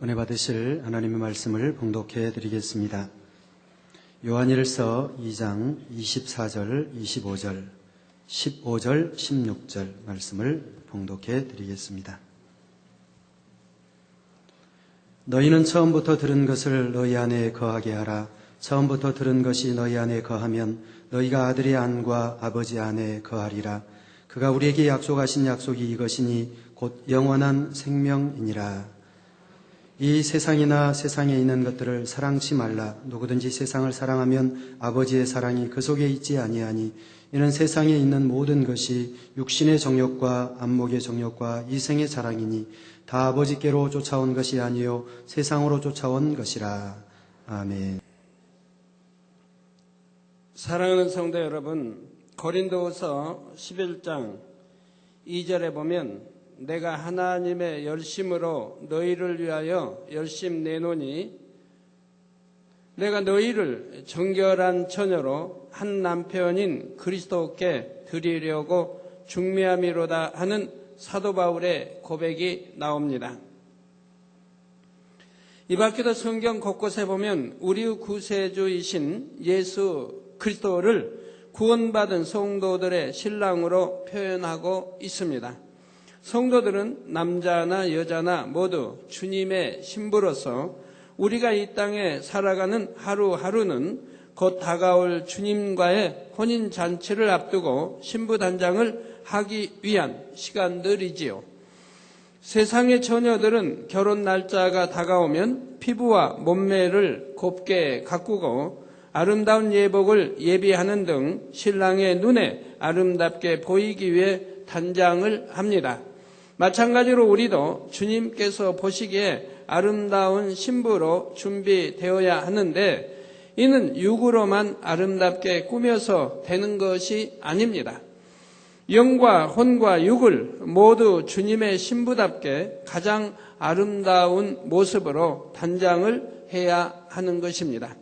은혜 받으실 하나님의 말씀을 봉독해 드리겠습니다. 요한일서 2장 24절, 25절, 15절, 16절 말씀을 봉독해 드리겠습니다. 너희는 처음부터 들은 것을 너희 안에 거하게 하라. 처음부터 들은 것이 너희 안에 거하면 너희가 아들의 안과 아버지 안에 거하리라. 그가 우리에게 약속하신 약속이 이것이니 곧 영원한 생명이니라. 이 세상이나 세상에 있는 것들을 사랑치 말라. 누구든지 세상을 사랑하면 아버지의 사랑이 그 속에 있지 아니하니 이는 세상에 있는 모든 것이 육신의 정욕과 안목의 정욕과 이생의 자랑이니 다 아버지께로 쫓아온 것이 아니요 세상으로 쫓아온 것이라. 아멘. 사랑하는 성도 여러분, 고린도후서 11장 2절에 보면 내가 하나님의 열심으로 너희를 위하여 열심 내노니 내가 너희를 정결한 처녀로 한 남편인 그리스도께 드리려고 중매함이로다 하는 사도 바울의 고백이 나옵니다. 이 밖에도 성경 곳곳에 보면 우리 구세주이신 예수 그리스도를 구원받은 성도들의 신랑으로 표현하고 있습니다. 성도들은 남자나 여자나 모두 주님의 신부로서 우리가 이 땅에 살아가는 하루하루는 곧 다가올 주님과의 혼인잔치를 앞두고 신부단장을 하기 위한 시간들이지요. 세상의 처녀들은 결혼 날짜가 다가오면 피부와 몸매를 곱게 가꾸고 아름다운 예복을 예비하는 등 신랑의 눈에 아름답게 보이기 위해 단장을 합니다. 마찬가지로 우리도 주님께서 보시기에 아름다운 신부로 준비되어야 하는데 이는 육으로만 아름답게 꾸며서 되는 것이 아닙니다. 영과 혼과 육을 모두 주님의 신부답게 가장 아름다운 모습으로 단장을 해야 하는 것입니다.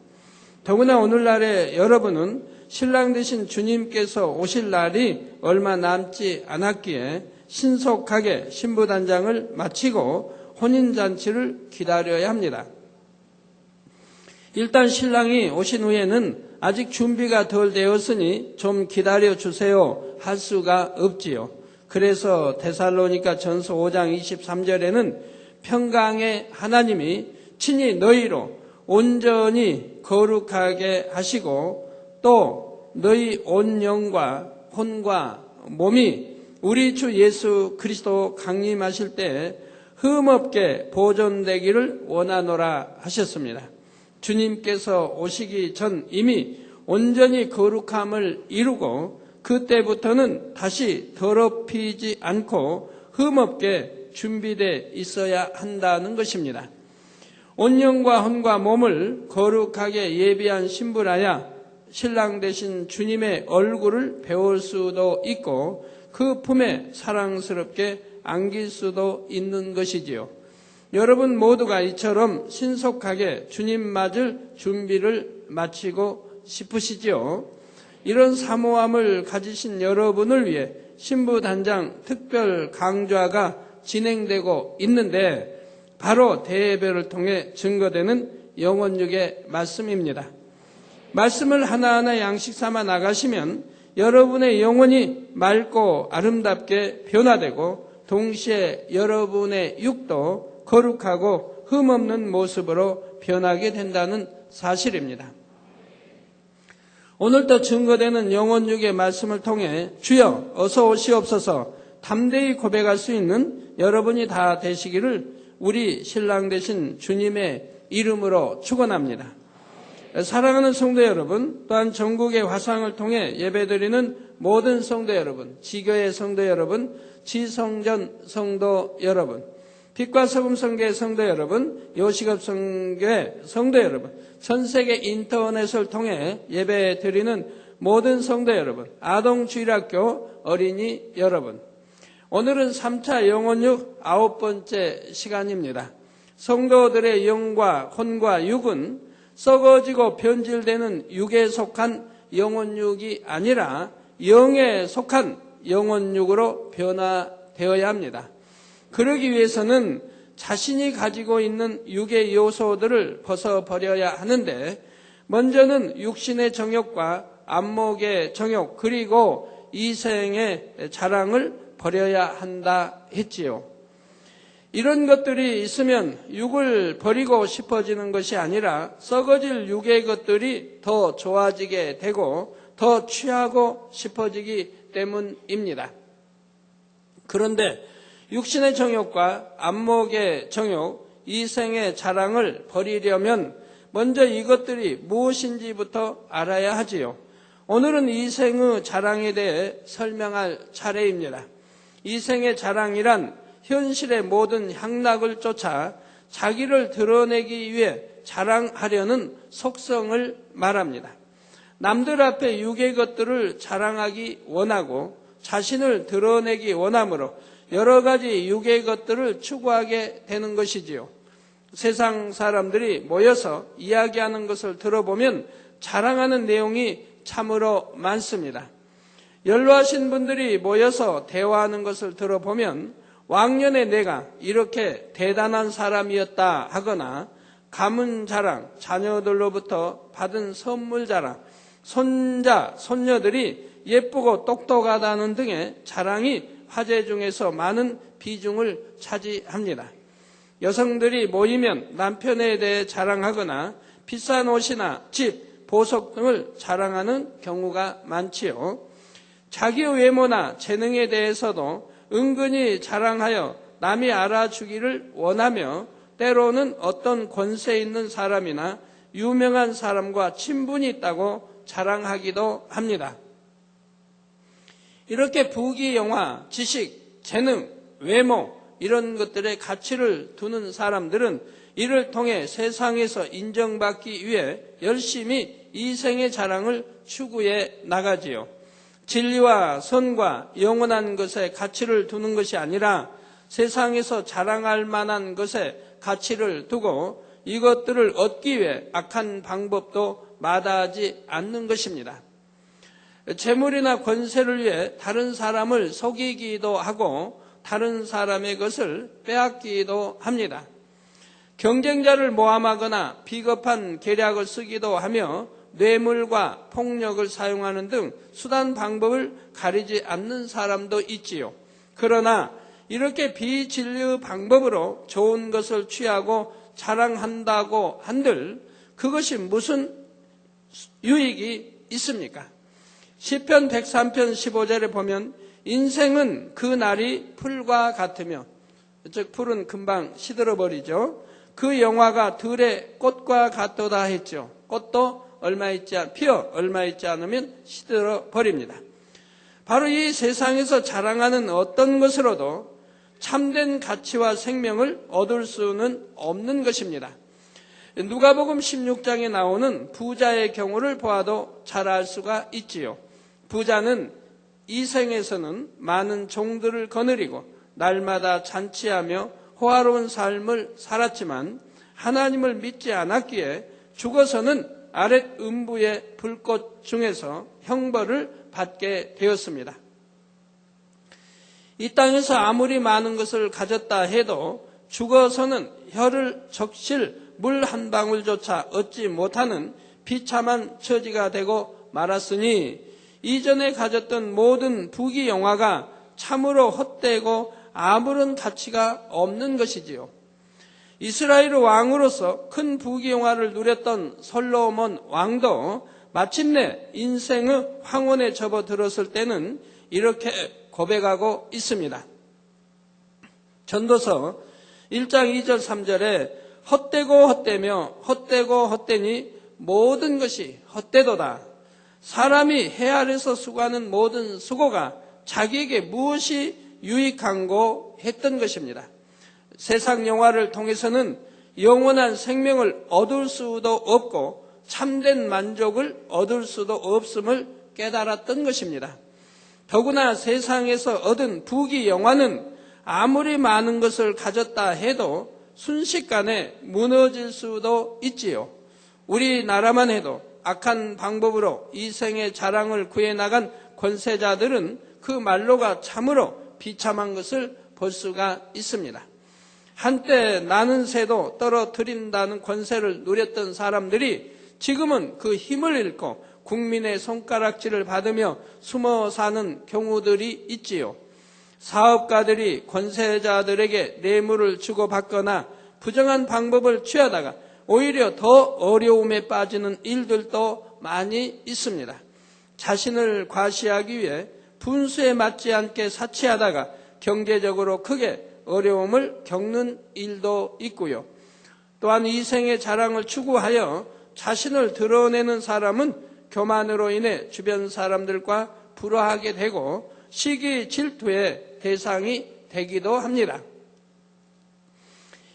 더구나 오늘날의 여러분은 신랑 되신 주님께서 오실 날이 얼마 남지 않았기에 신속하게 신부단장을 마치고 혼인잔치를 기다려야 합니다. 일단 신랑이 오신 후에는 아직 준비가 덜 되었으니 좀 기다려주세요 할 수가 없지요. 그래서 데살로니가 전서 5장 23절에는 평강의 하나님이 친히 너희로 온전히 거룩하게 하시고 또 너희 온 영과 혼과 몸이 우리 주 예수 그리스도 강림하실 때 흠없게 보존되기를 원하노라 하셨습니다. 주님께서 오시기 전 이미 온전히 거룩함을 이루고 그때부터는 다시 더럽히지 않고 흠없게 준비되어 있어야 한다는 것입니다. 온 영과 혼과 몸을 거룩하게 예비한 신부라야 신랑 되신 주님의 얼굴을 배울 수도 있고 그 품에 사랑스럽게 안길 수도 있는 것이지요. 여러분 모두가 이처럼 신속하게 주님 맞을 준비를 마치고 싶으시지요. 이런 사모함을 가지신 여러분을 위해 신부단장 특별 강좌가 진행되고 있는데 바로 대예배를 통해 증거되는 영혼육의 말씀입니다. 말씀을 하나하나 양식 삼아 나가시면 여러분의 영혼이 맑고 아름답게 변화되고 동시에 여러분의 육도 거룩하고 흠없는 모습으로 변하게 된다는 사실입니다. 오늘도 증거되는 영혼육의 말씀을 통해 주여 어서 오시옵소서 담대히 고백할 수 있는 여러분이 다 되시기를 우리 신랑 되신 주님의 이름으로 축원합니다. 사랑하는 성도 여러분, 또한 전국의 화상을 통해 예배드리는 모든 성도 여러분, 지교의 성도 여러분, 지성전 성도 여러분, 빛과 소금 성교의 성도 여러분, 요식업 성교의 성도 여러분, 전 세계 인터넷을 통해 예배드리는 모든 성도 여러분, 아동주일학교 어린이 여러분, 오늘은 3차 영혼육 9번째 시간입니다. 성도들의 영과 혼과 육은 썩어지고 변질되는 육에 속한 영혼육이 아니라 영에 속한 영혼육으로 변화되어야 합니다. 그러기 위해서는 자신이 가지고 있는 육의 요소들을 벗어버려야 하는데, 먼저는 육신의 정욕과 안목의 정욕, 그리고 이생의 자랑을 버려야 한다 했지요. 이런 것들이 있으면 육을 버리고 싶어지는 것이 아니라 썩어질 육의 것들이 더 좋아지게 되고 더 취하고 싶어지기 때문입니다. 그런데 육신의 정욕과 안목의 정욕, 이생의 자랑을 버리려면 먼저 이것들이 무엇인지부터 알아야 하지요. 오늘은 이생의 자랑에 대해 설명할 차례입니다. 이생의 자랑이란 현실의 모든 향락을 쫓아 자기를 드러내기 위해 자랑하려는 속성을 말합니다. 남들 앞에 육의 것들을 자랑하기 원하고 자신을 드러내기 원하므로 여러 가지 육의 것들을 추구하게 되는 것이지요. 세상 사람들이 모여서 이야기하는 것을 들어보면 자랑하는 내용이 참으로 많습니다. 연로하신 분들이 모여서 대화하는 것을 들어보면 왕년에 내가 이렇게 대단한 사람이었다 하거나 가문 자랑, 자녀들로부터 받은 선물 자랑, 손자, 손녀들이 예쁘고 똑똑하다는 등의 자랑이 화제 중에서 많은 비중을 차지합니다. 여성들이 모이면 남편에 대해 자랑하거나 비싼 옷이나 집, 보석 등을 자랑하는 경우가 많지요. 자기의 외모나 재능에 대해서도 은근히 자랑하여 남이 알아주기를 원하며 때로는 어떤 권세 있는 사람이나 유명한 사람과 친분이 있다고 자랑하기도 합니다. 이렇게 부귀영화, 지식, 재능, 외모 이런 것들의 가치를 두는 사람들은 이를 통해 세상에서 인정받기 위해 열심히 이생의 자랑을 추구해 나가지요. 진리와 선과 영원한 것에 가치를 두는 것이 아니라 세상에서 자랑할 만한 것에 가치를 두고 이것들을 얻기 위해 악한 방법도 마다하지 않는 것입니다. 재물이나 권세를 위해 다른 사람을 속이기도 하고 다른 사람의 것을 빼앗기도 합니다. 경쟁자를 모함하거나 비겁한 계략을 쓰기도 하며 뇌물과 폭력을 사용하는 등 수단 방법을 가리지 않는 사람도 있지요. 그러나 이렇게 비진리의 방법으로 좋은 것을 취하고 자랑한다고 한들 그것이 무슨 유익이 있습니까? 시편 103편 15절에 보면 인생은 그 날이 풀과 같으며, 즉 풀은 금방 시들어버리죠. 그 영화가 들의 꽃과 같도다 했죠. 꽃도 피어 얼마 있지 않으면 시들어 버립니다. 바로 이 세상에서 자랑하는 어떤 것으로도 참된 가치와 생명을 얻을 수는 없는 것입니다. 누가복음 16장에 나오는 부자의 경우를 보아도 잘 알 수가 있지요. 부자는 이 생에서는 많은 종들을 거느리고 날마다 잔치하며 호화로운 삶을 살았지만 하나님을 믿지 않았기에 죽어서는 아랫 음부의 불꽃 중에서 형벌을 받게 되었습니다. 이 땅에서 아무리 많은 것을 가졌다 해도 죽어서는 혀를 적실 물 한 방울조차 얻지 못하는 비참한 처지가 되고 말았으니 이전에 가졌던 모든 부귀영화가 참으로 헛되고 아무런 가치가 없는 것이지요. 이스라엘 왕으로서 큰 부귀영화를 누렸던 솔로몬 왕도 마침내 인생의 황혼에 접어들었을 때는 이렇게 고백하고 있습니다. 전도서 1장 2절 3절에 헛되고 헛되며 헛되고 헛되니 모든 것이 헛되도다. 사람이 해 아래서 수고하는 모든 수고가 자기에게 무엇이 유익한고 했던 것입니다. 세상 영화를 통해서는 영원한 생명을 얻을 수도 없고 참된 만족을 얻을 수도 없음을 깨달았던 것입니다. 더구나 세상에서 얻은 부귀영화는 아무리 많은 것을 가졌다 해도 순식간에 무너질 수도 있지요. 우리나라만 해도 악한 방법으로 이생의 자랑을 구해나간 권세자들은 그 말로가 참으로 비참한 것을 볼 수가 있습니다. 한때 나는 새도 떨어뜨린다는 권세를 누렸던 사람들이 지금은 그 힘을 잃고 국민의 손가락질을 받으며 숨어 사는 경우들이 있지요. 사업가들이 권세자들에게 뇌물을 주고받거나 부정한 방법을 취하다가 오히려 더 어려움에 빠지는 일들도 많이 있습니다. 자신을 과시하기 위해 분수에 맞지 않게 사치하다가 경제적으로 크게 어려움을 겪는 일도 있고요. 또한 이생의 자랑을 추구하여 자신을 드러내는 사람은 교만으로 인해 주변 사람들과 불화하게 되고 시기 질투의 대상이 되기도 합니다.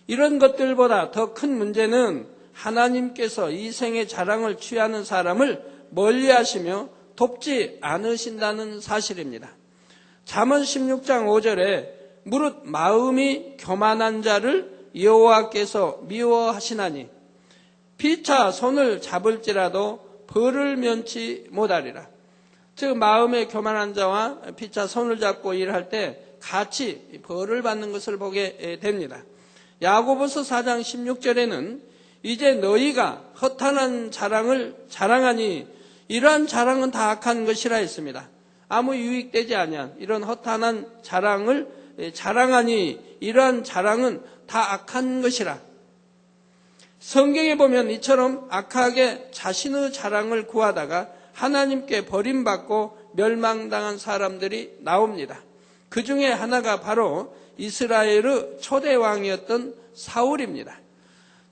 이런 것들보다 더 큰 문제는 하나님께서 이생의 자랑을 취하는 사람을 멀리하시며 돕지 않으신다는 사실입니다. 잠언 16장 5절에 무릇 마음이 교만한 자를 여호와께서 미워하시나니 피차 손을 잡을지라도 벌을 면치 못하리라. 즉 마음에 교만한 자와 피차 손을 잡고 일할 때 같이 벌을 받는 것을 보게 됩니다. 야고보서 4장 16절에는 이제 너희가 허탄한 자랑을 자랑하니 이러한 자랑은 다 악한 것이라 했습니다. 아무 유익되지 아니한 이런 허탄한 자랑을 자랑하니 이러한 자랑은 다 악한 것이라. 성경에 보면 이처럼 악하게 자신의 자랑을 구하다가 하나님께 버림받고 멸망당한 사람들이 나옵니다. 그 중에 하나가 바로 이스라엘의 초대 왕이었던 사울입니다.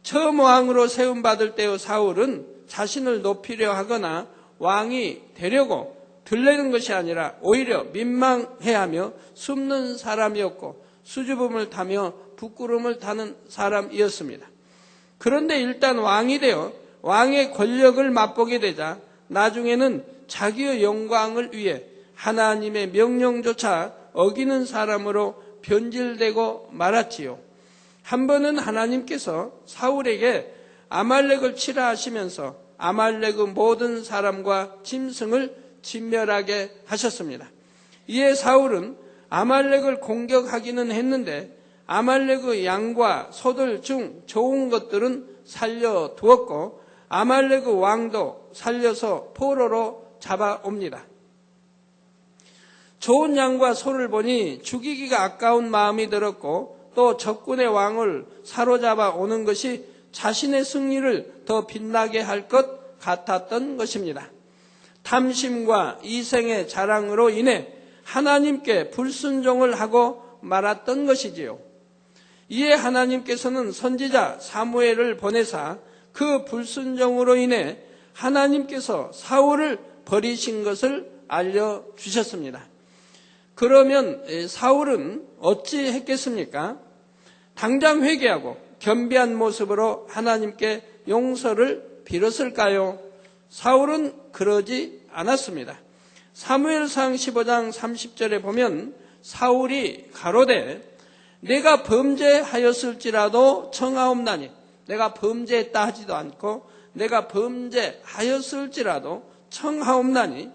처음 왕으로 세움받을 때의 사울은 자신을 높이려 하거나 왕이 되려고 들리는 것이 아니라 오히려 민망해하며 숨는 사람이었고 수줍음을 타며 부끄러움을 타는 사람이었습니다. 그런데 일단 왕이 되어 왕의 권력을 맛보게 되자 나중에는 자기의 영광을 위해 하나님의 명령조차 어기는 사람으로 변질되고 말았지요. 한 번은 하나님께서 사울에게 아말렉을 치라 하시면서 아말렉의 모든 사람과 짐승을 진멸하게 하셨습니다. 이에 사울은 아말렉을 공격하기는 했는데 아말렉의 양과 소들 중 좋은 것들은 살려두었고 아말렉의 왕도 살려서 포로로 잡아옵니다. 좋은 양과 소를 보니 죽이기가 아까운 마음이 들었고 또 적군의 왕을 사로잡아 오는 것이 자신의 승리를 더 빛나게 할 것 같았던 것입니다. 탐심과 이생의 자랑으로 인해 하나님께 불순종을 하고 말았던 것이지요. 이에 하나님께서는 선지자 사무엘을 보내사 그 불순종으로 인해 하나님께서 사울을 버리신 것을 알려주셨습니다. 그러면 사울은 어찌 했겠습니까? 당장 회개하고 겸비한 모습으로 하나님께 용서를 빌었을까요? 사울은 그러지 않았습니다. 사무엘상 15장 30절에 보면 사울이 가로되 내가 범죄하였을지라도 청하옵나니, 내가 범죄했다 하지도 않고 내가 범죄하였을지라도 청하옵나니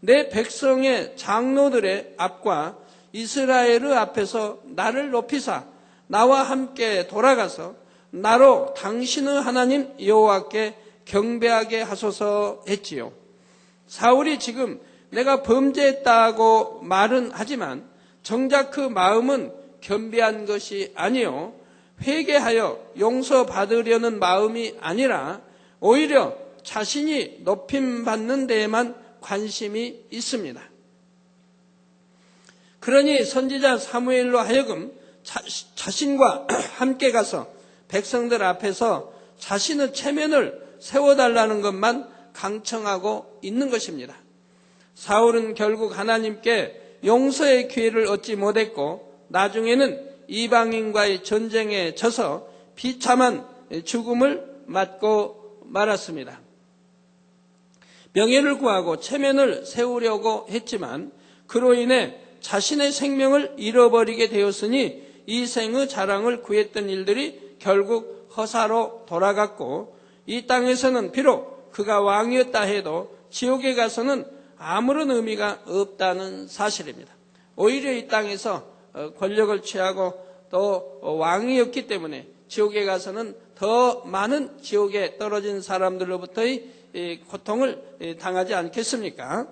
내 백성의 장로들의 앞과 이스라엘의 앞에서 나를 높이사 나와 함께 돌아가서 나로 당신의 하나님 여호와께 경배하게 하소서 했지요. 사울이 지금 내가 범죄했다고 말은 하지만 정작 그 마음은 겸비한 것이 아니요 회개하여 용서받으려는 마음이 아니라 오히려 자신이 높임받는 데에만 관심이 있습니다. 그러니 선지자 사무엘로 하여금 자신과 함께 가서 백성들 앞에서 자신의 체면을 세워달라는 것만 강청하고 있는 것입니다. 사울은 결국 하나님께 용서의 기회를 얻지 못했고 나중에는 이방인과의 전쟁에 져서 비참한 죽음을 맞고 말았습니다. 명예를 구하고 체면을 세우려고 했지만 그로 인해 자신의 생명을 잃어버리게 되었으니 이 생의 자랑을 구했던 일들이 결국 허사로 돌아갔고 이 땅에서는 비록 그가 왕이었다 해도 지옥에 가서는 아무런 의미가 없다는 사실입니다. 오히려 이 땅에서 권력을 취하고 또 왕이었기 때문에 지옥에 가서는 더 많은 지옥에 떨어진 사람들로부터의 고통을 당하지 않겠습니까?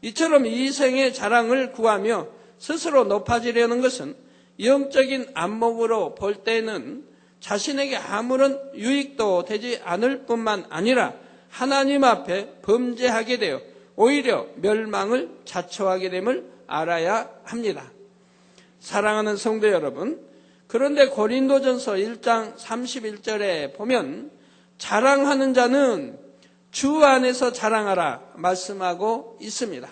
이처럼 이생의 자랑을 구하며 스스로 높아지려는 것은 영적인 안목으로 볼 때는 자신에게 아무런 유익도 되지 않을 뿐만 아니라 하나님 앞에 범죄하게 되어 오히려 멸망을 자초하게 됨을 알아야 합니다. 사랑하는 성도 여러분, 그런데 고린도전서 1장 31절에 보면 자랑하는 자는 주 안에서 자랑하라 말씀하고 있습니다.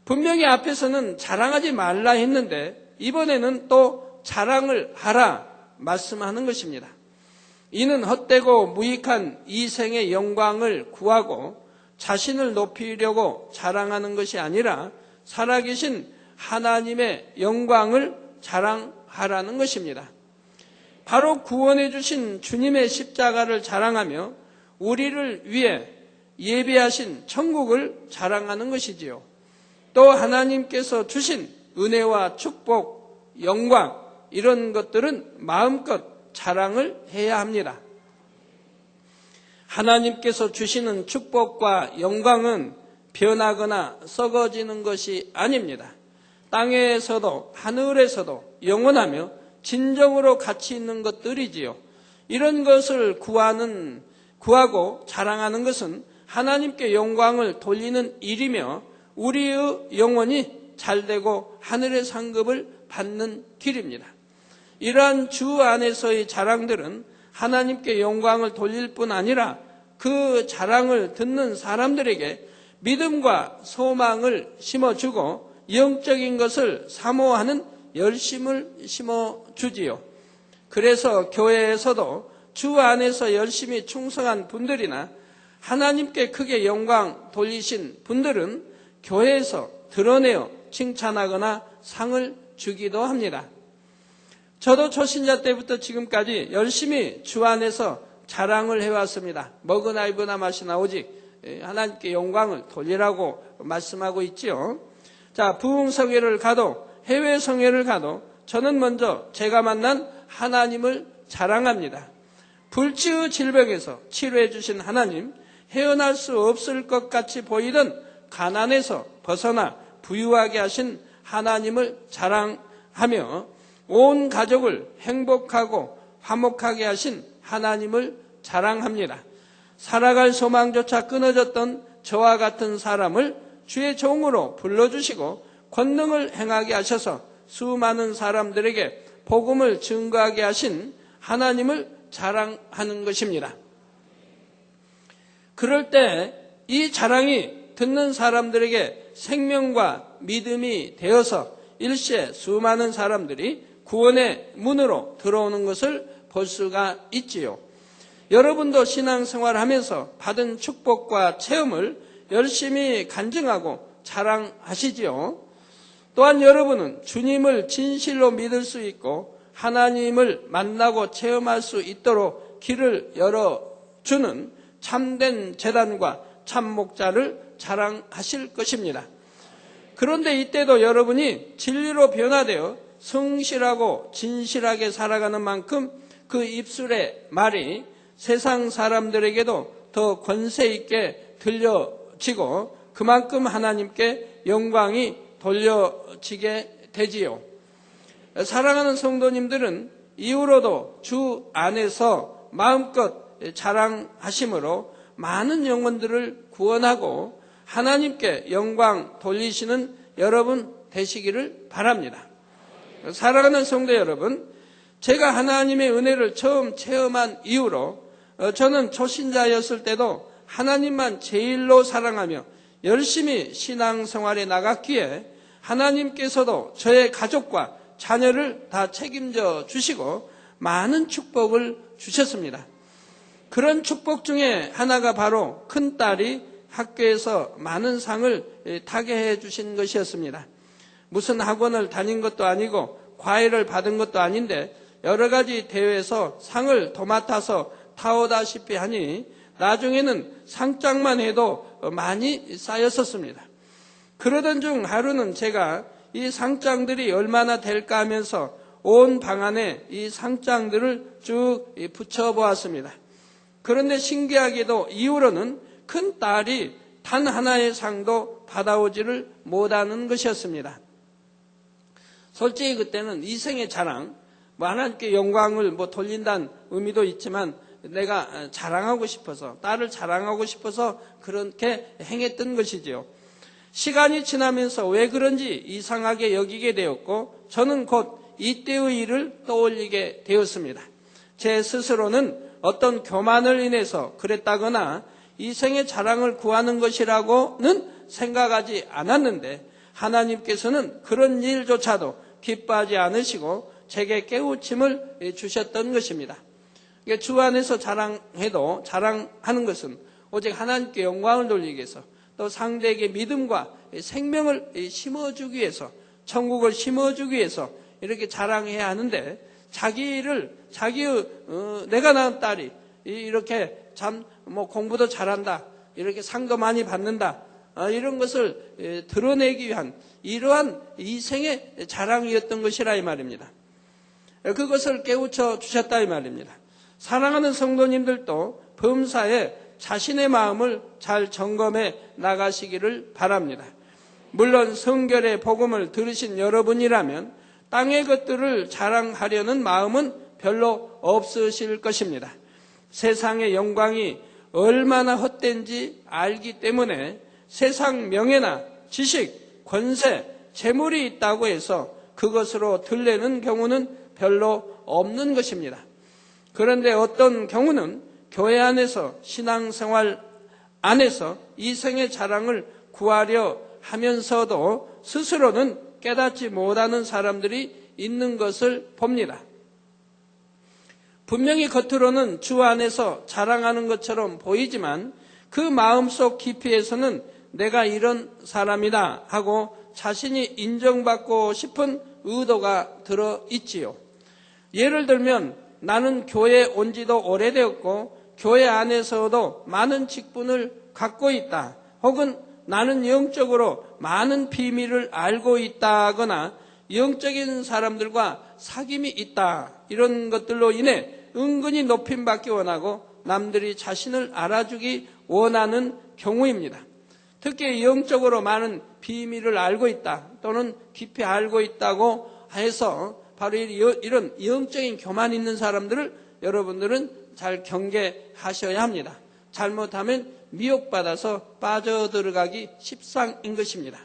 분명히 앞에서는 자랑하지 말라 했는데 이번에는 또 자랑을 하라 말씀하는 것입니다. 이는 헛되고 무익한 이생의 영광을 구하고 자신을 높이려고 자랑하는 것이 아니라 살아계신 하나님의 영광을 자랑하라는 것입니다. 바로 구원해 주신 주님의 십자가를 자랑하며 우리를 위해 예비하신 천국을 자랑하는 것이지요. 또 하나님께서 주신 은혜와 축복, 영광 이런 것들은 마음껏 자랑을 해야 합니다. 하나님께서 주시는 축복과 영광은 변하거나 썩어지는 것이 아닙니다. 땅에서도 하늘에서도 영원하며 진정으로 가치 있는 것들이지요. 이런 것을 구하고 자랑하는 것은 하나님께 영광을 돌리는 일이며 우리의 영혼이 잘되고 하늘의 상급을 받는 길입니다. 이러한 주 안에서의 자랑들은 하나님께 영광을 돌릴 뿐 아니라 그 자랑을 듣는 사람들에게 믿음과 소망을 심어주고 영적인 것을 사모하는 열심을 심어주지요. 그래서 교회에서도 주 안에서 열심히 충성한 분들이나 하나님께 크게 영광 돌리신 분들은 교회에서 드러내어 칭찬하거나 상을 주기도 합니다. 저도 초신자 때부터 지금까지 열심히 주 안에서 자랑을 해왔습니다. 먹으나 입으나 마시나 오직 하나님께 영광을 돌리라고 말씀하고 있지요. 자, 부흥성회를 가도 해외 성회를 가도 저는 먼저 제가 만난 하나님을 자랑합니다. 불치의 질병에서 치료해 주신 하나님, 헤어날 수 없을 것 같이 보이던 가난에서 벗어나 부유하게 하신 하나님을 자랑하며 온 가족을 행복하고 화목하게 하신 하나님을 자랑합니다. 살아갈 소망조차 끊어졌던 저와 같은 사람을 주의 종으로 불러주시고 권능을 행하게 하셔서 수많은 사람들에게 복음을 증거하게 하신 하나님을 자랑하는 것입니다. 그럴 때 이 자랑이 듣는 사람들에게 생명과 믿음이 되어서 일시에 수많은 사람들이 구원의 문으로 들어오는 것을 볼 수가 있지요. 여러분도 신앙생활을 하면서 받은 축복과 체험을 열심히 간증하고 자랑하시지요. 또한 여러분은 주님을 진실로 믿을 수 있고 하나님을 만나고 체험할 수 있도록 길을 열어주는 참된 제단과 참목자를 자랑하실 것입니다. 그런데 이때도 여러분이 진리로 변화되어 성실하고 진실하게 살아가는 만큼 그 입술의 말이 세상 사람들에게도 더 권세 있게 들려지고 그만큼 하나님께 영광이 돌려지게 되지요. 사랑하는 성도님들은 이후로도 주 안에서 마음껏 자랑하심으로 많은 영혼들을 구원하고 하나님께 영광 돌리시는 여러분 되시기를 바랍니다. 사랑하는 성도 여러분, 제가 하나님의 은혜를 처음 체험한 이후로 저는 초신자였을 때도 하나님만 제일로 사랑하며 열심히 신앙생활에 나갔기에 하나님께서도 저의 가족과 자녀를 다 책임져 주시고 많은 축복을 주셨습니다. 그런 축복 중에 하나가 바로 큰딸이 학교에서 많은 상을 타게 해 주신 것이었습니다. 무슨 학원을 다닌 것도 아니고 과외를 받은 것도 아닌데 여러 가지 대회에서 상을 도맡아서 타오다시피 하니 나중에는 상장만 해도 많이 쌓였었습니다. 그러던 중 하루는 제가 이 상장들이 얼마나 될까 하면서 온 방 안에 이 상장들을 쭉 붙여보았습니다. 그런데 신기하게도 이후로는 큰 딸이 단 하나의 상도 받아오지를 못하는 것이었습니다. 솔직히 그때는 이생의 자랑, 하나님께 영광을 돌린다는 의미도 있지만 내가 자랑하고 싶어서, 딸을 자랑하고 싶어서 그렇게 행했던 것이지요. 시간이 지나면서 왜 그런지 이상하게 여기게 되었고 저는 곧 이때의 일을 떠올리게 되었습니다. 제 스스로는 어떤 교만을 인해서 그랬다거나 이생의 자랑을 구하는 것이라고는 생각하지 않았는데 하나님께서는 그런 일조차도 기뻐하지 않으시고 제게 깨우침을 주셨던 것입니다. 주 안에서 자랑해도 자랑하는 것은 오직 하나님께 영광을 돌리기 위해서 또 상대에게 믿음과 생명을 심어주기 위해서 천국을 심어주기 위해서 이렇게 자랑해야 하는데 내가 낳은 딸이 이렇게 참 공부도 잘한다, 이렇게 상도 많이 받는다, 이런 것을 드러내기 위한 이러한 이생의 자랑이었던 것이라 이 말입니다. 그것을 깨우쳐 주셨다 이 말입니다. 사랑하는 성도님들도 범사에 자신의 마음을 잘 점검해 나가시기를 바랍니다. 물론 성결의 복음을 들으신 여러분이라면 땅의 것들을 자랑하려는 마음은 별로 없으실 것입니다. 세상의 영광이 얼마나 헛된지 알기 때문에 세상 명예나 지식, 권세, 재물이 있다고 해서 그것으로 들레는 경우는 별로 없는 것입니다. 그런데 어떤 경우는 교회 안에서 신앙생활 안에서 이생의 자랑을 구하려 하면서도 스스로는 깨닫지 못하는 사람들이 있는 것을 봅니다. 분명히 겉으로는 주 안에서 자랑하는 것처럼 보이지만 그 마음속 깊이에서는 내가 이런 사람이다 하고 자신이 인정받고 싶은 의도가 들어있지요. 예를 들면 나는 교회에 온 지도 오래되었고 교회 안에서도 많은 직분을 갖고 있다, 혹은 나는 영적으로 많은 비밀을 알고 있다거나 영적인 사람들과 사귐이 있다, 이런 것들로 인해 은근히 높임받기 원하고 남들이 자신을 알아주기 원하는 경우입니다. 특히 영적으로 많은 비밀을 알고 있다 또는 깊이 알고 있다고 해서 바로 이런 영적인 교만 있는 사람들을 여러분들은 잘 경계하셔야 합니다. 잘못하면 미혹받아서 빠져들어가기 십상인 것입니다.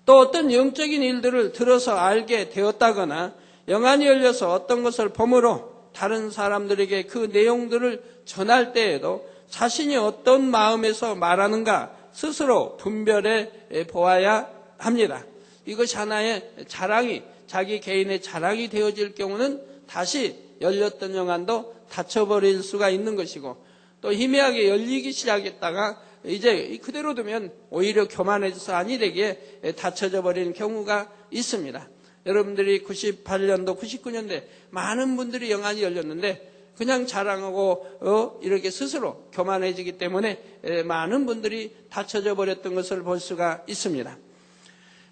또 어떤 영적인 일들을 들어서 알게 되었다거나 영안이 열려서 어떤 것을 보므로 다른 사람들에게 그 내용들을 전할 때에도 자신이 어떤 마음에서 말하는가 스스로 분별해 보아야 합니다. 이것이 하나의 자랑이, 자기 개인의 자랑이 되어질 경우는 다시 열렸던 영안도 닫혀버릴 수가 있는 것이고, 또 희미하게 열리기 시작했다가 이제 그대로 두면 오히려 교만해져서 아니 되기에 닫혀져 버리는 경우가 있습니다. 여러분들이 98년도, 99년대 많은 분들이 영안이 열렸는데 그냥 자랑하고 이렇게 스스로 교만해지기 때문에 많은 분들이 닫혀져 버렸던 것을 볼 수가 있습니다.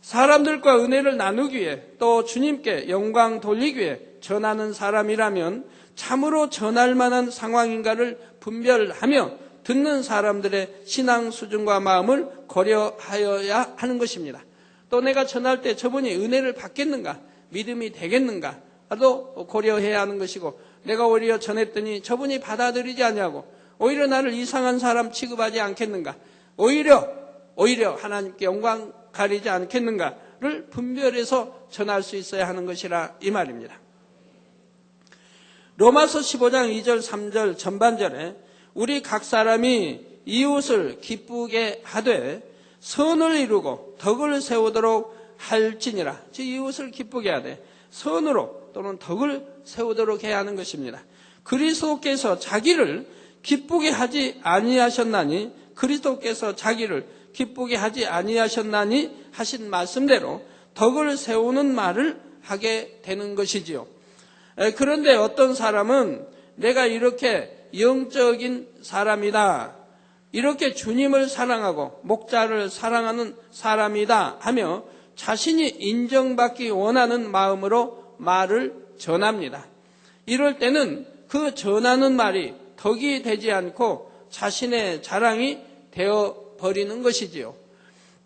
사람들과 은혜를 나누기 위해 또 주님께 영광 돌리기 위해 전하는 사람이라면 참으로 전할 만한 상황인가를 분별하며 듣는 사람들의 신앙 수준과 마음을 고려하여야 하는 것입니다. 또 내가 전할 때 저분이 은혜를 받겠는가, 믿음이 되겠는가도 고려해야 하는 것이고, 내가 오히려 전했더니 저분이 받아들이지 않냐고 오히려 나를 이상한 사람 취급하지 않겠는가, 오히려 하나님께 영광 가리지 않겠는가를 분별해서 전할 수 있어야 하는 것이라 이 말입니다. 로마서 15장 2절 3절 전반절에 우리 각 사람이 이웃을 기쁘게 하되 선을 이루고 덕을 세우도록 할지니라. 즉 이웃을 기쁘게 하되 선으로 또는 덕을 세우도록 해야 하는 것입니다. 그리스도께서 자기를 기쁘게 하지 아니하셨나니, 그리스도께서 자기를 기쁘게 하지 아니하셨나니 하신 말씀대로 덕을 세우는 말을 하게 되는 것이지요. 그런데 어떤 사람은 내가 이렇게 영적인 사람이다, 이렇게 주님을 사랑하고 목자를 사랑하는 사람이다 하며 자신이 인정받기 원하는 마음으로 말을 전합니다. 이럴 때는 그 전하는 말이 덕이 되지 않고 자신의 자랑이 되어버리는 것이지요.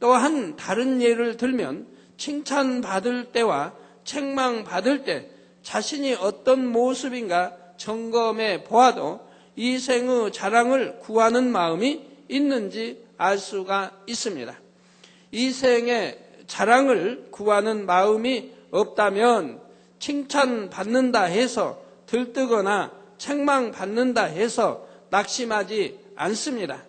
또한 다른 예를 들면 칭찬받을 때와 책망받을 때 자신이 어떤 모습인가 점검해 보아도 이생의 자랑을 구하는 마음이 있는지 알 수가 있습니다. 이생의 자랑을 구하는 마음이 없다면 칭찬받는다 해서 들뜨거나 책망받는다 해서 낙심하지 않습니다.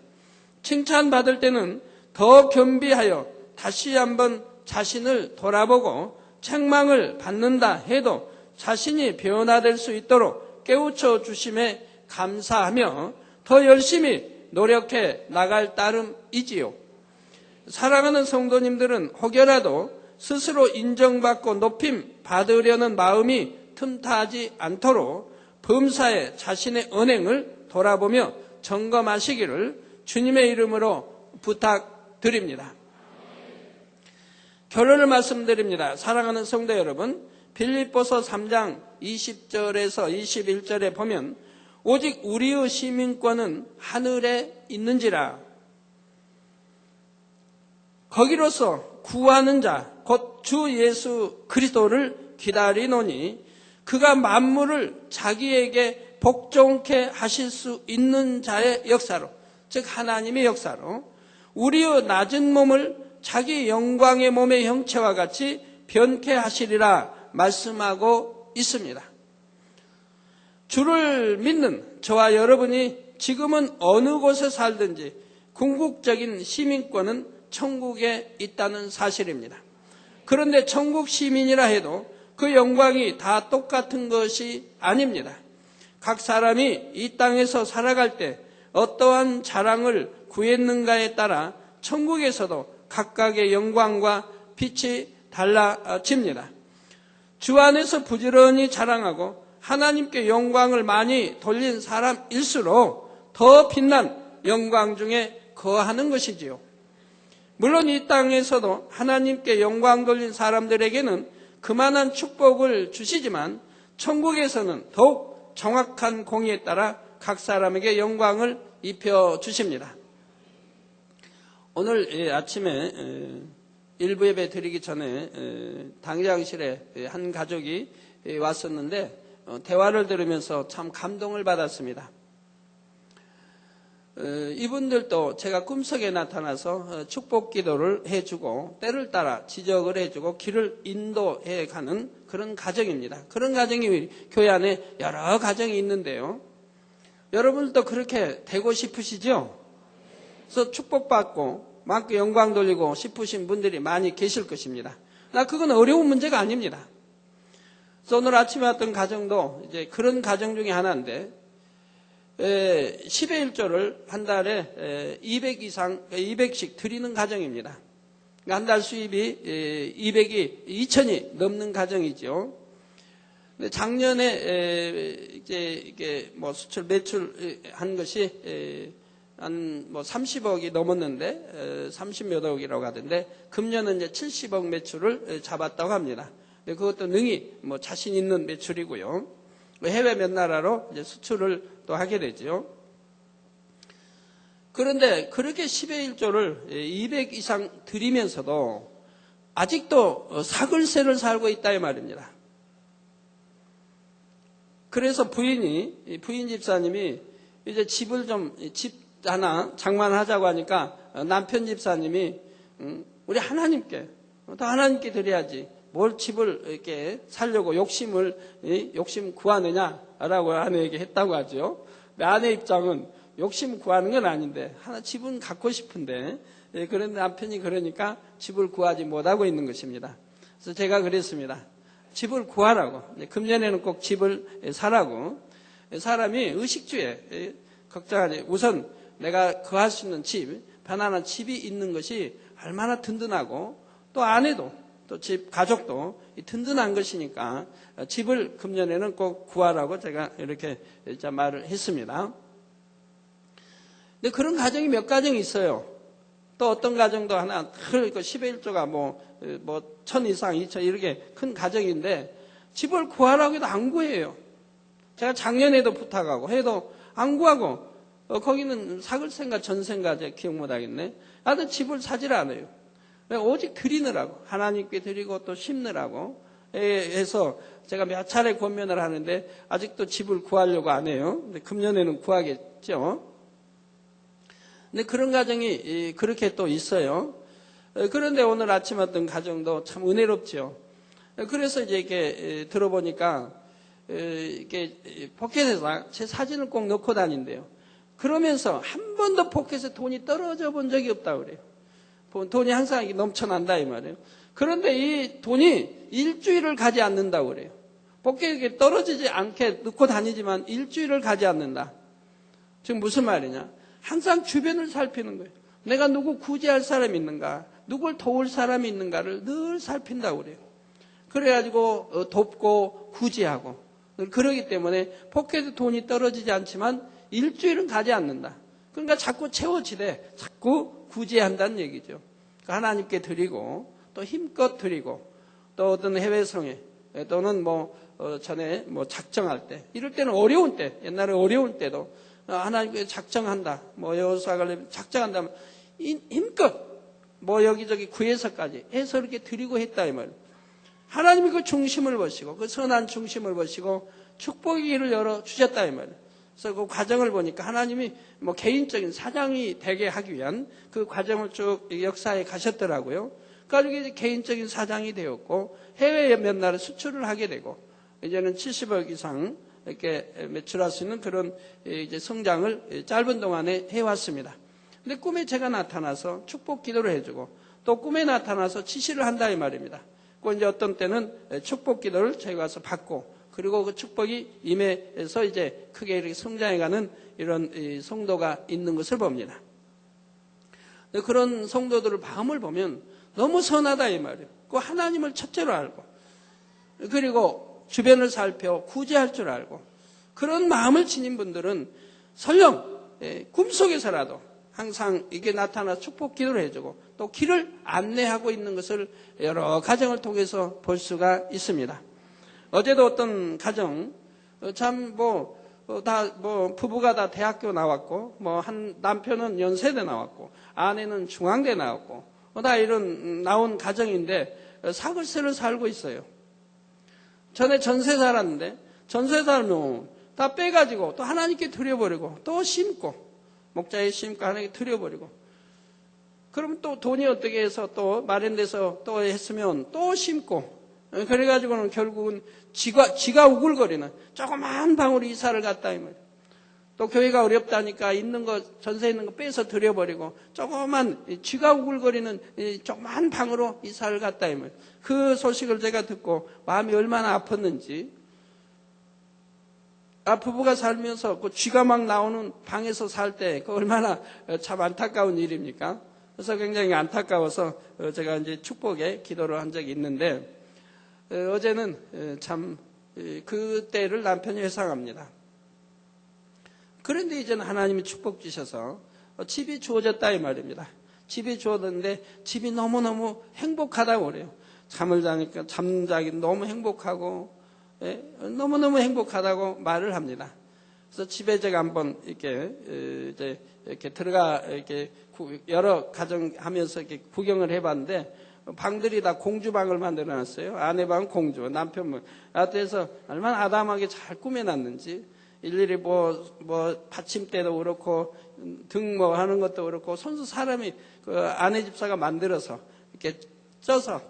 칭찬받을 때는 더 겸비하여 다시 한번 자신을 돌아보고 책망을 받는다 해도 자신이 변화될 수 있도록 깨우쳐 주심에 감사하며 더 열심히 노력해 나갈 따름이지요. 사랑하는 성도님들은 혹여라도 스스로 인정받고 높임 받으려는 마음이 틈타지 않도록 범사에 자신의 언행을 돌아보며 점검하시기를 주님의 이름으로 부탁드립니다. 결론을 말씀드립니다. 사랑하는 성도 여러분, 빌립보서 3장 20절에서 21절에 보면 오직 우리의 시민권은 하늘에 있는지라 거기로서 구하는 자 곧 주 예수 그리스도를 기다리노니 그가 만물을 자기에게 복종케 하실 수 있는 자의 역사로, 즉 하나님의 역사로 우리의 낮은 몸을 자기 영광의 몸의 형체와 같이 변케 하시리라 말씀하고 있습니다. 주를 믿는 저와 여러분이 지금은 어느 곳에 살든지 궁극적인 시민권은 천국에 있다는 사실입니다. 그런데 천국 시민이라 해도 그 영광이 다 똑같은 것이 아닙니다. 각 사람이 이 땅에서 살아갈 때 어떠한 자랑을 구했는가에 따라 천국에서도 각각의 영광과 빛이 달라집니다. 주 안에서 부지런히 자랑하고 하나님께 영광을 많이 돌린 사람일수록 더 빛난 영광 중에 거하는 것이지요. 물론 이 땅에서도 하나님께 영광 돌린 사람들에게는 그만한 축복을 주시지만 천국에서는 더욱 정확한 공의에 따라 각 사람에게 영광을 입혀주십니다. 오늘 아침에 일부 예배 드리기 전에 당장실에 한 가족이 왔었는데 대화를 들으면서 참 감동을 받았습니다. 이분들도 제가 꿈속에 나타나서 축복 기도를 해주고 때를 따라 지적을 해주고 길을 인도해 가는 그런 가정입니다. 그런 가정이 교회 안에 여러 가정이 있는데요. 여러분들도 그렇게 되고 싶으시죠? 그래서 축복받고 막 영광 돌리고 싶으신 분들이 많이 계실 것입니다. 그건 어려운 문제가 아닙니다. 그래서 오늘 아침에 왔던 가정도 이제 그런 가정 중에 하나인데 10의 1조를 한 달에 200씩 드리는 가정입니다. 한 달 수입이 200이 넘는 가정이죠. 작년에 이게 수출 매출한 것이 한 30억이 넘었는데 30몇 억이라고 하던데 금년은 이제 70억 매출을 잡았다고 합니다. 그것도 능히 자신 있는 매출이고요. 해외 몇 나라로 이제 수출을 또 하게 되죠. 그런데 그렇게 10의 1조를 200 이상 드리면서도 아직도 사글세를 살고 있다 이 말입니다. 그래서 부인 집사님이 이제 집 하나 장만하자고 하니까 남편 집사님이 우리 하나님께 드려야지. 뭘 집을 이렇게 살려고 욕심 구하느냐라고 아내에게 했다고 하죠. 아내 입장은 욕심 구하는 건 아닌데 집은 갖고 싶은데 그런데 남편이 그러니까 집을 구하지 못하고 있는 것입니다. 그래서 제가 그랬습니다. 집을 구하라고. 금년에는 꼭 집을 사라고. 사람이 의식주에 걱정하지. 우선 내가 거할 수 있는 집, 편안한 집이 있는 것이 얼마나 든든하고 또 아내도 또 집 가족도 든든한 것이니까 집을 금년에는 꼭 구하라고 제가 이렇게 말을 했습니다. 근데 그런 가정이 몇 가정이 있어요. 또 어떤 가정도 하나, 그 10의 1조가 뭐 1000 이상, 2000 이렇게 큰 가정인데 집을 구하라고 해도 안 구해요. 제가 작년에도 부탁하고 해도 안 구하고, 거기는 사글센가 전센가 제가 기억 못 하겠네. 나도 집을 사질 않아요. 오직 드리느라고, 하나님께 드리고 또 심느라고 해서 제가 몇 차례 권면을 하는데 아직도 집을 구하려고 안 해요. 근데 금년에는 구하겠죠. 근데 그런 가정이 그렇게 또 있어요. 그런데 오늘 아침 어떤 가정도 참 은혜롭죠. 그래서 이제 이렇게 들어보니까 이렇게 포켓에서 제 사진을 꼭 넣고 다닌대요. 그러면서 한 번도 포켓에 돈이 떨어져 본 적이 없다고 그래요. 돈이 항상 넘쳐난다 이 말이에요. 그런데 이 돈이 일주일을 가지 않는다고 그래요. 포켓에 떨어지지 않게 넣고 다니지만 일주일을 가지 않는다. 지금 무슨 말이냐? 항상 주변을 살피는 거예요. 내가 누구 구제할 사람이 있는가, 누굴 도울 사람이 있는가를 늘 살핀다고 그래요. 그래가지고 돕고 구제하고, 그러기 때문에 포켓에 돈이 떨어지지 않지만 일주일은 가지 않는다. 그러니까 자꾸 채워지되 자꾸 구제한다는 얘기죠. 그러니까 하나님께 드리고 또 힘껏 드리고 또 어떤 해외성에 또는 전에 작정할 때, 이럴 때는 어려운 때, 옛날에 어려운 때도 하나님께 작정한다, 여호수아가 작정한다면 힘껏 여기저기 구해서까지 해서 이렇게 드리고 했다 이 말이에요. 하나님이 그 중심을 보시고 그 선한 중심을 보시고 축복의 길을 열어 주셨다 이 말이에요. 그래서 그 과정을 보니까 하나님이 개인적인 사장이 되게 하기 위한 그 과정을 쭉 역사에 가셨더라고요. 그래서 이제 개인적인 사장이 되었고 해외에 몇 나라 수출을 하게 되고 이제는 70억 이상 이렇게 매출할 수 있는 그런 이제 성장을 짧은 동안에 해왔습니다. 근데 꿈에 제가 나타나서 축복 기도를 해주고 또 꿈에 나타나서 지시를 한다 이 말입니다. 그 이제 어떤 때는 축복 기도를 저희가 와서 받고 그리고 그 축복이 임해서 이제 크게 이렇게 성장해가는 이런 성도가 있는 것을 봅니다. 그런 성도들의 마음을 보면 너무 선하다 이 말이에요. 그 하나님을 첫째로 알고 그리고 주변을 살펴 구제할 줄 알고 그런 마음을 지닌 분들은 설령 꿈속에서라도 항상 이게 나타나 축복 기도를 해주고 또 길을 안내하고 있는 것을 여러 가정을 통해서 볼 수가 있습니다. 어제도 어떤 가정 참 부부가 다 대학교 나왔고 한 남편은 연세대 나왔고 아내는 중앙대 나왔고 다 이런 나온 가정인데 사글세를 살고 있어요. 전에 전세 살았는데 전세 살면 다 빼가지고 또 하나님께 드려버리고 또 심고 목자에 심고 하나님께 드려버리고 그러면 또 돈이 어떻게 해서 또 마련돼서 또 했으면 또 심고 그래가지고는 결국은 지가 우글거리는 조그만 방으로 이사를 갔다 이 말이에요. 또 교회가 어렵다니까 있는 거 전세 있는 거 빼서 드려버리고 조그만 쥐가 우글거리는 조그만 방으로 이사를 갔다 이 말이에요. 그 소식을 제가 듣고 마음이 얼마나 아팠는지. 부부가 살면서 그 쥐가 막 나오는 방에서 살 때 그 얼마나 참 안타까운 일입니까? 그래서 굉장히 안타까워서 제가 이제 축복에 기도를 한 적이 있는데 어제는 참 그때를 남편이 회상합니다. 그런데 이제는 하나님이 축복 주셔서 집이 주어졌다 이 말입니다. 집이 주어졌는데 집이 너무너무 행복하다고 그래요. 잠을 자니까 잠자기 너무 행복하고 너무너무 행복하다고 말을 합니다. 그래서 집에 제가 한번 이렇게 들어가 이렇게 여러 가정 하면서 이렇게 구경을 해봤는데 방들이 다 공주방을 만들어놨어요. 아내 방은 공주, 남편 방. 그래서 얼마나 아담하게 잘 꾸며놨는지 일일이 받침대도 그렇고 등 하는 것도 그렇고 손수 사람이 그 아내 집사가 만들어서 이렇게 쪄서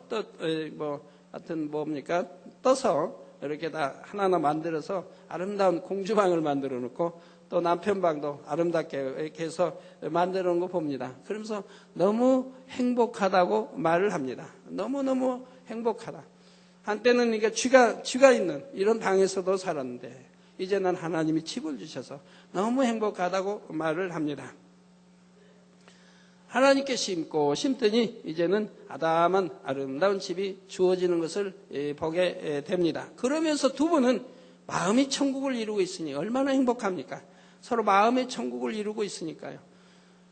떠서 이렇게 다 하나하나 만들어서 아름다운 공주방을 만들어 놓고 또 남편 방도 아름답게 이렇게 해서 만들어 놓은 거 봅니다. 그러면서 너무 행복하다고 말을 합니다. 너무너무 행복하다. 한때는 이게 쥐가 있는 이런 방에서도 살았는데 이제는 하나님이 집을 주셔서 너무 행복하다고 말을 합니다. 하나님께 심더니 이제는 아담한 아름다운 집이 주어지는 것을 보게 됩니다. 그러면서 두 분은 마음이 천국을 이루고 있으니 얼마나 행복합니까? 서로 마음의 천국을 이루고 있으니까요.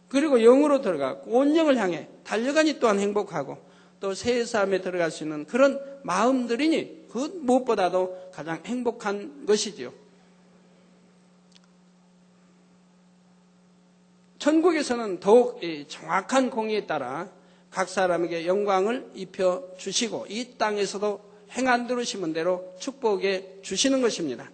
그리고 영으로 들어가고 온 영을 향해 달려가니 또한 행복하고 또 새 삶에 들어갈 수 있는 그런 마음들이니 그 무엇보다도 가장 행복한 것이지요. 천국에서는 더욱 정확한 공의에 따라 각 사람에게 영광을 입혀주시고 이 땅에서도 행한 대로 심은 대로 축복해 주시는 것입니다.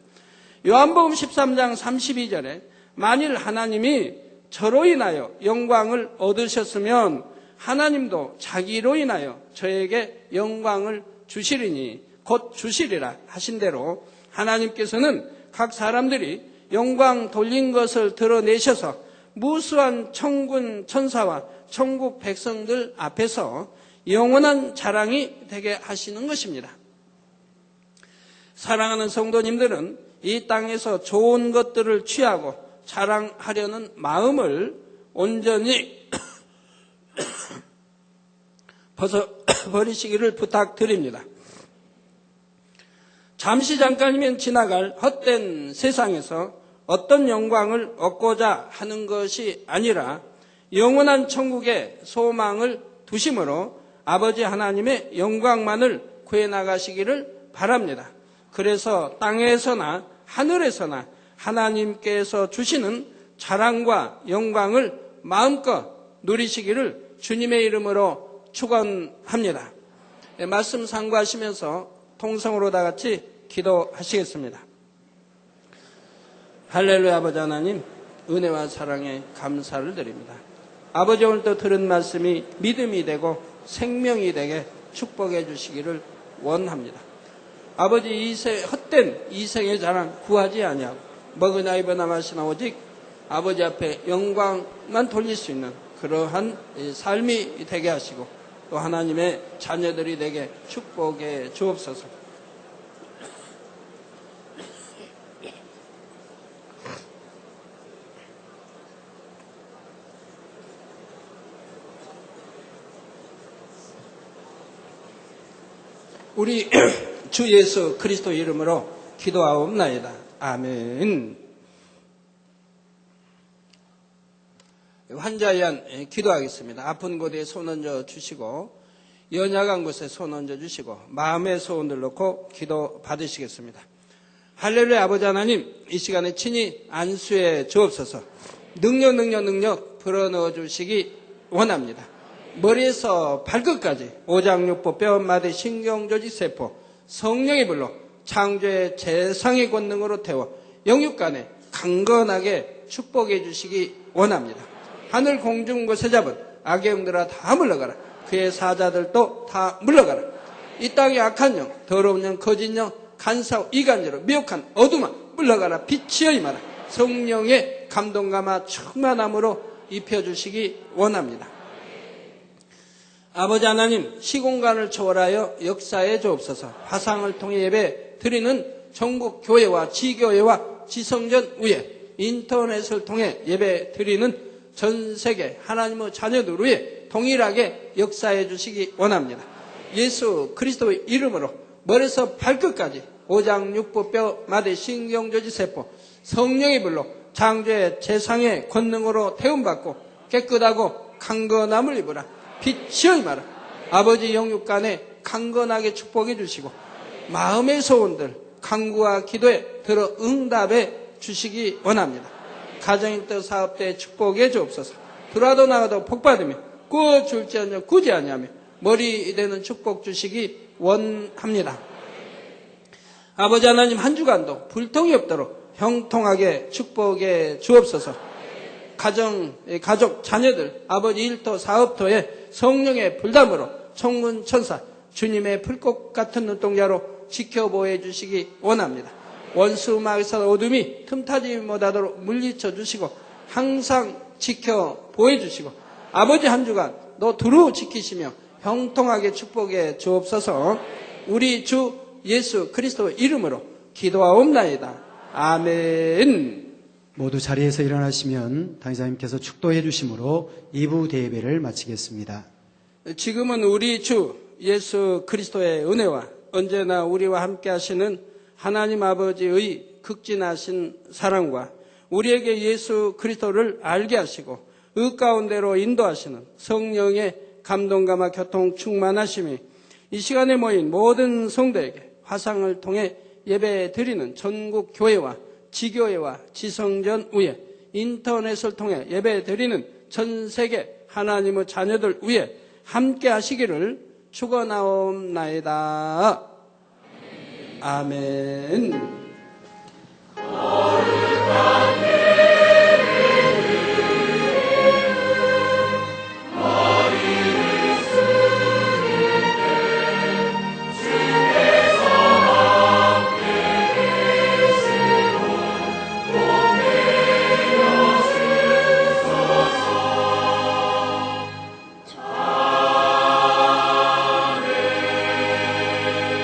요한복음 13장 32절에 만일 하나님이 저로 인하여 영광을 얻으셨으면 하나님도 자기로 인하여 저에게 영광을 주시리니 곧 주시리라 하신 대로 하나님께서는 각 사람들이 영광 돌린 것을 드러내셔서 무수한 천군 천사와 천국 백성들 앞에서 영원한 자랑이 되게 하시는 것입니다. 사랑하는 성도님들은 이 땅에서 좋은 것들을 취하고 자랑하려는 마음을 온전히 버리시기를 부탁드립니다. 잠시 잠깐이면 지나갈 헛된 세상에서 어떤 영광을 얻고자 하는 것이 아니라 영원한 천국에 소망을 두심으로 아버지 하나님의 영광만을 구해나가시기를 바랍니다. 그래서 땅에서나 하늘에서나 하나님께서 주시는 자랑과 영광을 마음껏 누리시기를 주님의 이름으로 축원합니다. 말씀 상고하시면서 통성으로 다 같이 기도하시겠습니다. 할렐루야. 아버지 하나님, 은혜와 사랑에 감사를 드립니다. 아버지, 오늘도 들은 말씀이 믿음이 되고 생명이 되게 축복해 주시기를 원합니다. 아버지, 헛된 이생의 자랑 구하지 아니하고 먹으나 입으나 마시나 오직 아버지 앞에 영광만 돌릴 수 있는 그러한 삶이 되게 하시고 또 하나님의 자녀들이 되게 축복해 주옵소서. 우리 주 예수 그리스도 이름으로 기도하옵나이다. 아멘. 환자에 의한 기도하겠습니다. 아픈 곳에 손 얹어 주시고 연약한 곳에 손 얹어 주시고 마음의 소원들 놓고 기도 받으시겠습니다. 할렐루야. 아버지 하나님, 이 시간에 친히 안수해 주옵소서. 능력 불어넣어 주시기 원합니다. 머리에서 발끝까지 오장육부 뼈마디 신경조직 세포 성령의 불로 창조의 재상의 권능으로 태워 영육간에 강건하게 축복해 주시기 원합니다. 하늘 공중 곳에 잡은 악의 영들아 다 물러가라. 그의 사자들도 다 물러가라. 이 땅의 악한 영, 더러운 영, 거짓 영, 간사오 이간자로 미혹한 어둠아 물러가라. 빛이여 임하라. 성령의 감동감화 충만함으로 입혀주시기 원합니다. 아버지 하나님, 시공간을 초월하여 역사해 주옵소서. 화상을 통해 예배 드리는 전국 교회와 지교회와 지성전 위에 인터넷을 통해 예배 드리는 전 세계 하나님의 자녀들 위에 동일하게 역사해 주시기 원합니다. 예수 그리스도의 이름으로 머리에서 발끝까지 오장육부 뼈마디 신경조직 세포 성령의 불로 창조의 재상의 권능으로 태움받고 깨끗하고 강건함을 입으라. 빛이여 임하라. 아버지 영육간에 강건하게 축복해 주시고 마음의 소원들 간구와 기도에 들어 응답해 주시기 원합니다. 가정일터 사업대 축복해 주옵소서. 들어와도 나가도 복받으며 구워줄지언정 구지 아니하며 머리 되는 축복 주시기 원합니다. 아버지 하나님, 한 주간도 불통이 없도록 형통하게 축복해 주옵소서. 가족, 자녀들, 아버지 일터, 사업터에 성령의 불담으로 천군 천사, 주님의 불꽃 같은 눈동자로 지켜보해 주시기 원합니다. 원수 마귀사 어둠이 틈타지 못하도록 물리쳐 주시고 항상 지켜보해 주시고 아버지 한 주간 너 두루 지키시며 형통하게 축복해 주옵소서. 우리 주 예수 그리스도 이름으로 기도하옵나이다. 아멘. 모두 자리에서 일어나시면 당회장님께서 축도해 주심으로 2부 대예배를 마치겠습니다. 지금은 우리 주 예수 그리스도의 은혜와 언제나 우리와 함께 하시는 하나님 아버지의 극진하신 사랑과 우리에게 예수 그리스도를 알게 하시고 의 가운데로 인도하시는 성령의 감동감화 교통 충만하심이 이 시간에 모인 모든 성도에게 화상을 통해 예배 드리는 전국 교회와 지교회와 지성전 위에 인터넷을 통해 예배 드리는 전 세계 하나님의 자녀들 위에 함께 하시기를 축원하옵나이다. 아멘.